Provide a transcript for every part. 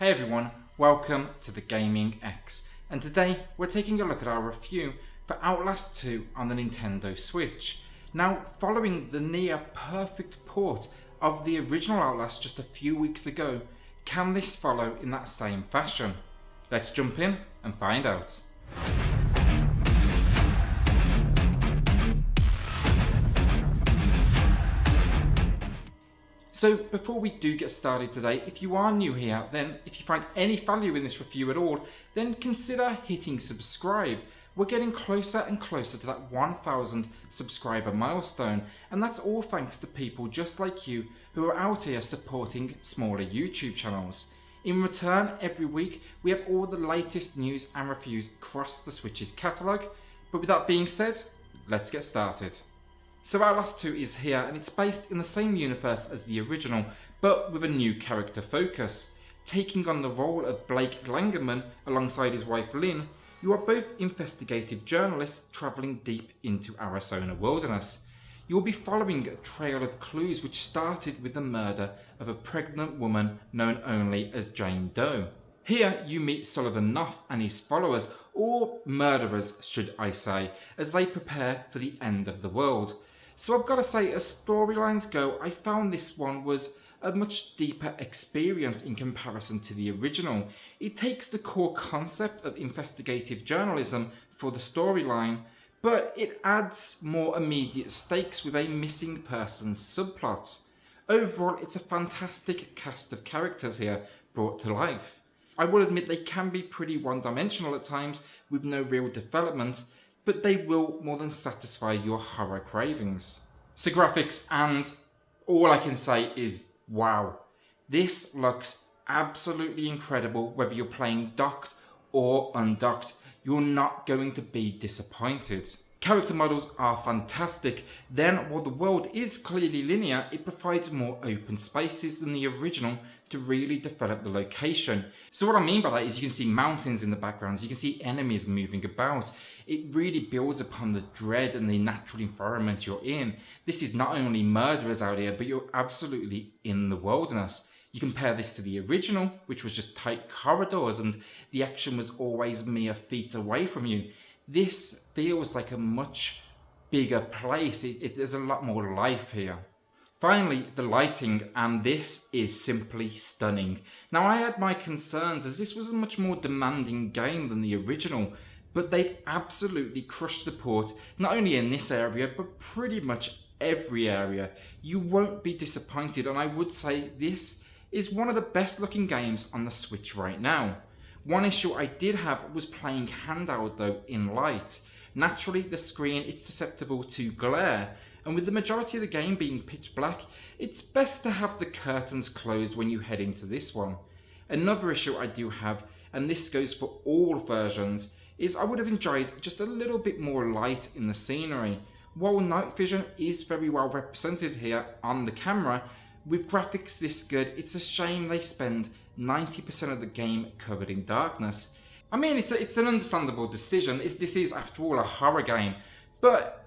Hey everyone, welcome to the Gaming X, and today we're taking a look at our review for Outlast 2 on the Nintendo Switch. Now, following the near perfect port of the original Outlast just a few weeks ago, can this follow in that same fashion? Let's jump in and find out. So before we do get started today, if you are new here, then if you find any value in this review at all, then consider hitting subscribe. We're getting closer and closer to that 1,000 subscriber milestone, and that's all thanks to people just like you who are out here supporting smaller YouTube channels. In return, every week we have all the latest news and reviews across the Switch's catalogue. But with that being said, let's get started. So Outlast 2 is here, and it's based in the same universe as the original, but with a new character focus. Taking on the role of Blake Langerman alongside his wife Lynn, you are both investigative journalists travelling deep into Arizona wilderness. You will be following a trail of clues which started with the murder of a pregnant woman known only as Jane Doe. Here you meet Sullivan Knopf and his followers, or murderers should I say, as they prepare for the end of the world. So I've got to say, as storylines go, I found this one was a much deeper experience in comparison to the original. It takes the core concept of investigative journalism for the storyline, but it adds more immediate stakes with a missing persons subplot. Overall, it's a fantastic cast of characters here brought to life. I will admit they can be pretty one-dimensional at times with no real development, but they will more than satisfy your horror cravings. So graphics, and all I can say is wow. This looks absolutely incredible. Whether you're playing docked or undocked, you're not going to be disappointed. Character models are fantastic. Then, while the world is clearly linear, it provides more open spaces than the original to really develop the location. So what I mean by that is you can see mountains in the background, you can see enemies moving about. It really builds upon the dread and the natural environment you're in. This is not only murderers out here, but you're absolutely in the wilderness. You compare this to the original, which was just tight corridors and the action was always mere feet away from you. This feels like a much bigger place. There's a lot more life here. Finally, the lighting, and this is simply stunning. Now, I had my concerns as this was a much more demanding game than the original, but they've absolutely crushed the port, not only in this area, but pretty much every area. You won't be disappointed, and I would say this is one of the best looking games on the Switch right now. One issue I did have was playing handheld though in light. Naturally, the screen is susceptible to glare, and with the majority of the game being pitch black, it's best to have the curtains closed when you head into this one. Another issue I do have, and this goes for all versions, is I would have enjoyed just a little bit more light in the scenery. While night vision is very well represented here on the camera, with graphics this good, it's a shame they spend 90% of the game covered in darkness. I mean, it's an understandable decision. This is, after all, a horror game. But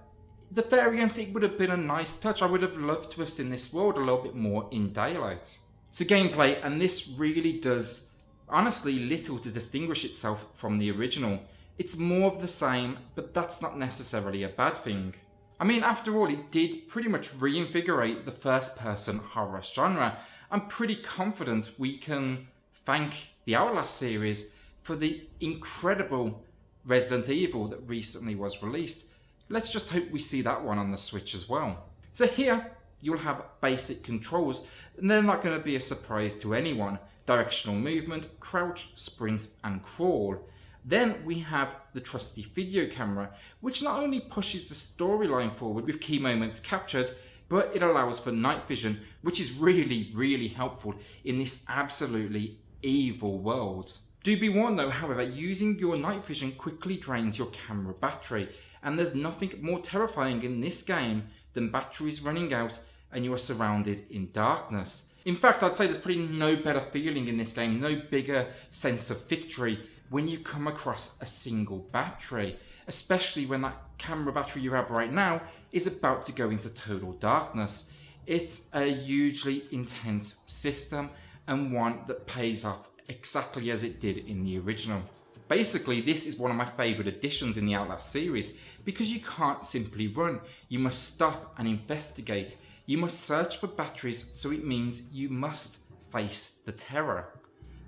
the variance, it would have been a nice touch. I would have loved to have seen this world a little bit more in daylight. So gameplay, and this really does, honestly, little to distinguish itself from the original. It's more of the same, but that's not necessarily a bad thing. I mean, after all, it did pretty much reinvigorate the first-person horror genre. I'm pretty confident we can thank the Outlast series for the incredible Resident Evil that recently was released. Let's just hope we see that one on the Switch as well. So here, you'll have basic controls, and they're not going to be a surprise to anyone. Directional movement, crouch, sprint, and crawl. Then we have the trusty video camera, which not only pushes the storyline forward with key moments captured, but it allows for night vision, which is really helpful in this absolutely evil world. Do be warned though, however, using your night vision quickly drains your camera battery, and there's nothing more terrifying in this game than batteries running out and you are surrounded in darkness. In fact, I'd say there's probably no better feeling in this game, no bigger sense of victory when you come across a single battery, especially when that camera battery you have right now is about to go into total darkness. It's a hugely intense system, and one that pays off exactly as it did in the original. Basically, this is one of my favourite additions in the Outlast series because you can't simply run, you must stop and investigate. You must search for batteries, so it means you must face the terror.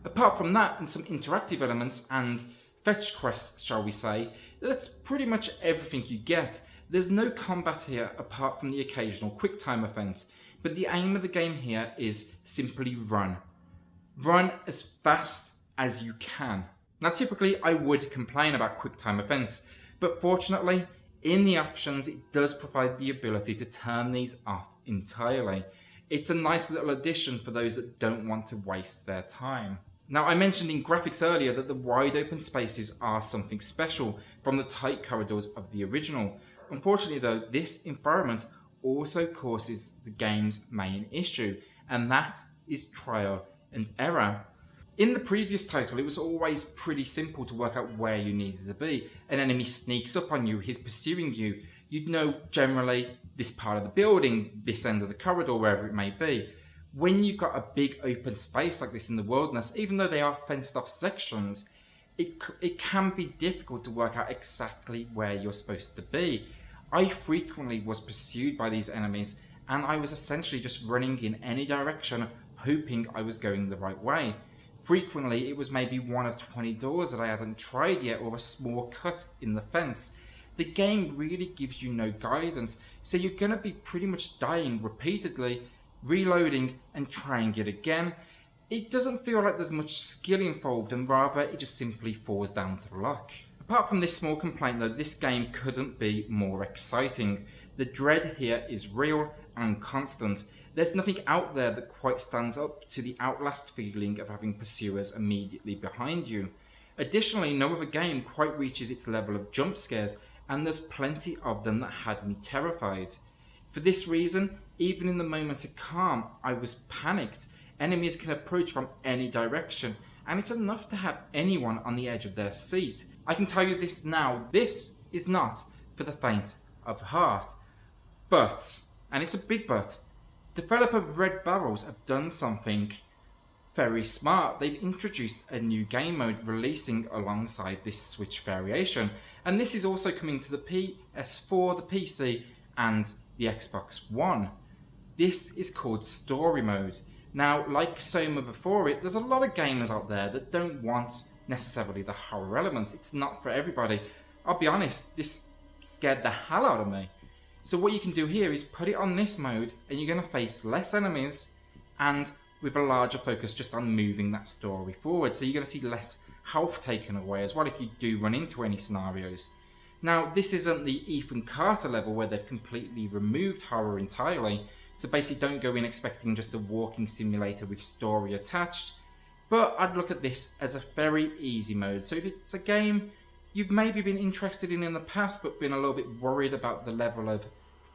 Apart from that and some interactive elements and fetch quests, shall we say, that's pretty much everything you get. There's no combat here apart from the occasional quick time event, but the aim of the game here is simply run. Run as fast as you can. Now typically I would complain about quick time events, but fortunately in the options it does provide the ability to turn these off entirely. It's a nice little addition for those that don't want to waste their time. Now I mentioned in graphics earlier that the wide open spaces are something special from the tight corridors of the original. Unfortunately though, this environment also causes the game's main issue, and that is trial and error. In the previous title, it was always pretty simple to work out where you needed to be. An enemy sneaks up on you, he's pursuing you. You'd know generally this part of the building, this end of the corridor, wherever it may be. When you've got a big open space like this in the wilderness, even though they are fenced off sections, it can be difficult to work out exactly where you're supposed to be. I frequently was pursued by these enemies, and I was essentially just running in any direction, hoping I was going the right way. Frequently, it was maybe one of 20 doors that I hadn't tried yet, or a small cut in the fence. The game really gives you no guidance, so you're going to be pretty much dying repeatedly, reloading and trying it again. It doesn't feel like there's much skill involved, and rather it just simply falls down to luck. Apart from this small complaint though, this game couldn't be more exciting. The dread here is real and constant. There's nothing out there that quite stands up to the Outlast feeling of having pursuers immediately behind you. Additionally, no other game quite reaches its level of jump scares, and there's plenty of them that had me terrified. For this reason, even in the moments of calm, I was panicked. Enemies can approach from any direction, and it's enough to have anyone on the edge of their seat. I can tell you this now, this is not for the faint of heart. But, and it's a big but, developer Red Barrels have done something very smart. They've introduced a new game mode releasing alongside this Switch variation, and this is also coming to the PS4, the PC and the Xbox One. This is called Story Mode. Now, like Soma before it, there's a lot of gamers out there that don't want necessarily the horror elements. It's not for everybody. I'll be honest, this scared the hell out of me. So what you can do here is put it on this mode and you're going to face less enemies and with a larger focus just on moving that story forward. So you're going to see less health taken away as well if you do run into any scenarios. Now, this isn't the Ethan Carter level where they've completely removed horror entirely. So basically don't go in expecting just a walking simulator with story attached. But I'd look at this as a very easy mode. So if it's a game you've maybe been interested in the past but been a little bit worried about the level of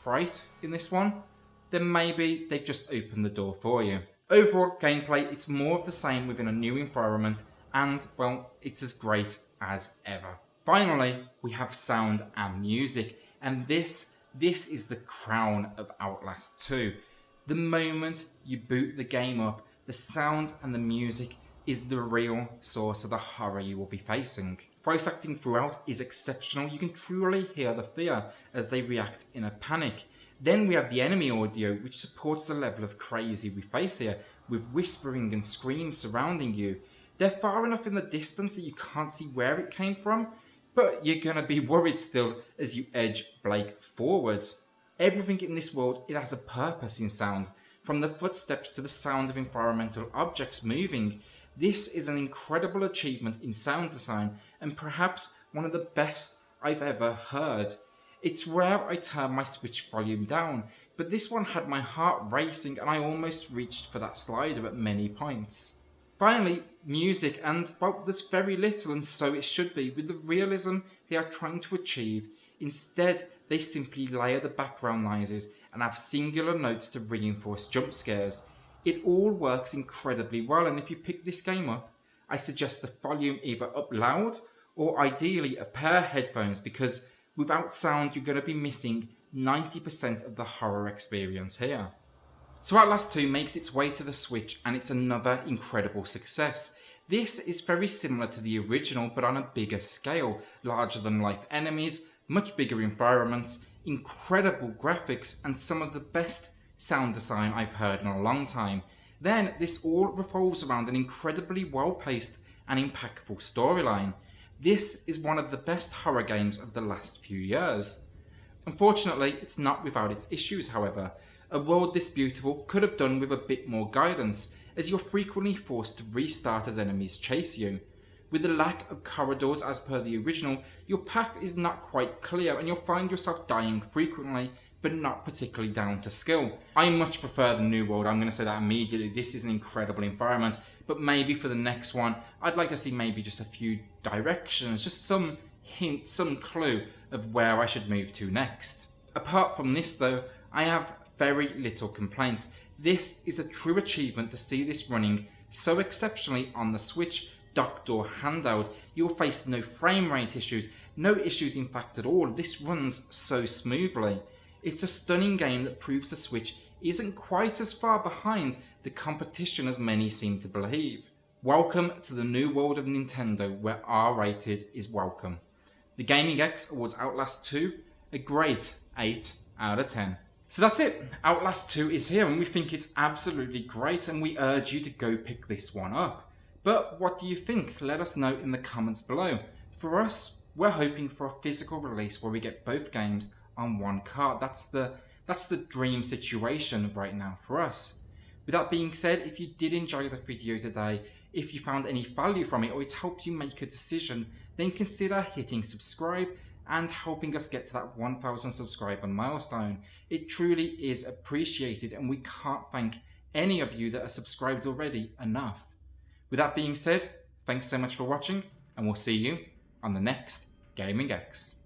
fright in this one, then maybe they've just opened the door for you. Overall gameplay, it's more of the same within a new environment, and well, it's as great as ever. Finally, we have sound and music, and this is the crown of Outlast 2. The moment you boot the game up, the sound and the music is the real source of the horror you will be facing. Voice acting throughout is exceptional. You can truly hear the fear as they react in a panic. Then we have the enemy audio, which supports the level of crazy we face here, with whispering and screams surrounding you. They're far enough in the distance that you can't see where it came from, but you're gonna be worried still as you edge Blake forward. Everything in this world, it has a purpose in sound, from the footsteps to the sound of environmental objects moving. This is an incredible achievement in sound design, and perhaps one of the best I've ever heard. It's rare I turn my Switch volume down, but this one had my heart racing and I almost reached for that slider at many points. Finally, music, and well, there's very little, and so it should be, with the realism they are trying to achieve. Instead, they simply layer the background noises and have singular notes to reinforce jump scares. It all works incredibly well, and if you pick this game up, I suggest the volume either up loud or ideally a pair of headphones, because without sound you're going to be missing 90% of the horror experience here. So Outlast 2 makes its way to the Switch, and it's another incredible success. This is very similar to the original but on a bigger scale, larger than life enemies, much bigger environments, incredible graphics and some of the best sound design I've heard in a long time. Then this all revolves around an incredibly well paced and impactful storyline. This is one of the best horror games of the last few years. Unfortunately, it's not without its issues, however. A world this beautiful could have done with a bit more guidance, as you're frequently forced to restart as enemies chase you. With the lack of corridors as per the original, your path is not quite clear and you'll find yourself dying frequently, but not particularly down to skill. I much prefer the new world, I'm going to say that immediately. This is an incredible environment, but maybe for the next one, I'd like to see maybe just a few directions, just some hint, some clue of where I should move to next. Apart from this though, I have very little complaints. This is a true achievement to see this running so exceptionally on the Switch docked or handheld. You'll face no frame rate issues, no issues in fact at all. This runs so smoothly. It's a stunning game that proves the Switch isn't quite as far behind the competition as many seem to believe. Welcome to the new world of Nintendo where R-rated is welcome. The Gaming X awards Outlast 2 a great 8 out of 10. So that's it, Outlast 2 is here and we think it's absolutely great and we urge you to go pick this one up. But what do you think? Let us know in the comments below. For us, we're hoping for a physical release where we get both games on one cart. That's the dream situation right now for us. With that being said, if you did enjoy the video today, if you found any value from it or it's helped you make a decision, then consider hitting subscribe and helping us get to that 1,000 subscriber milestone. It truly is appreciated and we can't thank any of you that are subscribed already enough. With that being said, thanks so much for watching and we'll see you on the next Gaming X.